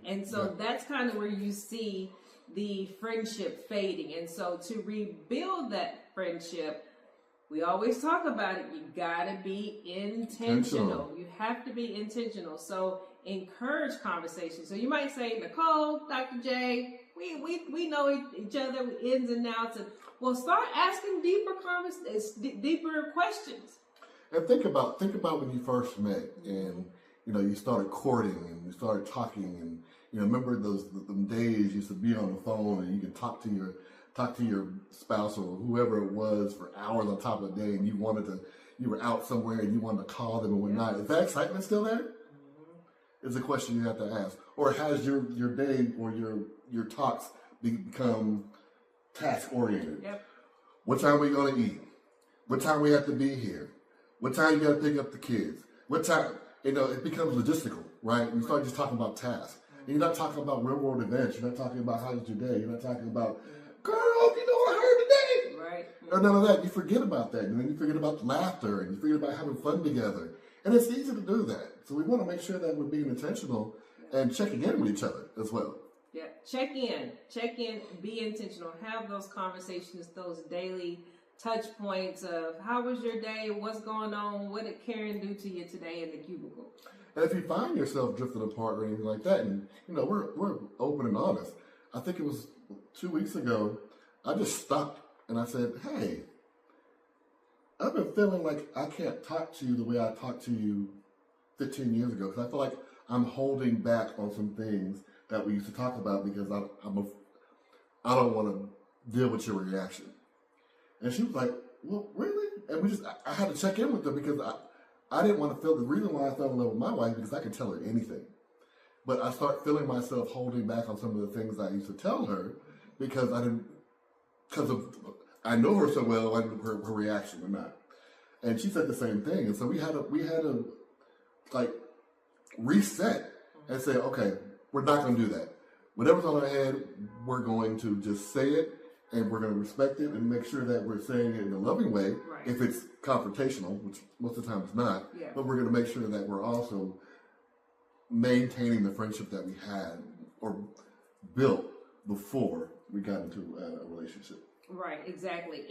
And so that's kind of where you see the friendship fading. And so to rebuild that friendship, we always talk about it. You gotta be intentional. You have to be intentional. So encourage conversations. So you might say, Nicole, Dr. J, we know each other ins and outs, and we'll start asking deeper questions. And think about when you first met, and you started courting, and you started talking, and remember those days you used to be on the phone, and you could talk to your spouse or whoever it was for hours on top of the day, and you were out somewhere and you wanted to call them and whatnot. Is that excitement still there? Is a question you have to ask. Or has your day or your talks become task oriented? Yep. What time are we going to eat? What time we have to be here? What time you got to pick up the kids? What time? It becomes logistical, right? You start just talking about tasks. And you're not talking about real world events. You're not talking about how was your day. You're not talking about, girl, what I heard today? Right. Or none of that. You forget about that. And then you forget about laughter, and you forget about having fun together. And it's easy to do that. So we want to make sure that we're being intentional and checking in with each other as well. Yeah, check in, be intentional, have those conversations, those daily touch points of how was your day, what's going on, what did Karen do to you today in the cubicle. And if you find yourself drifting apart or anything like that, and we're open and honest. I think it was 2 weeks ago, I just stopped and I said, hey, I've been feeling like I can't talk to you the way I talked to you 15 years ago, because I feel like I'm holding back on some things that we used to talk about because I don't want to deal with your reaction. And she was like, well, really? And I had to check in with her because I didn't want to feel, the reason why I fell in love with my wife because I could tell her anything. But I start feeling myself holding back on some of the things I used to tell her because I know her so well, I knew her reaction or not. And she said the same thing. And so we had to like reset and say, okay, we're not going to do that. Whatever's on our head, we're going to just say it, and we're going to respect it and make sure that we're saying it in a loving way. Right. If it's confrontational, which most of the time it's not, but we're going to make sure that we're also maintaining the friendship that we had or built before we got into a relationship. Right, exactly.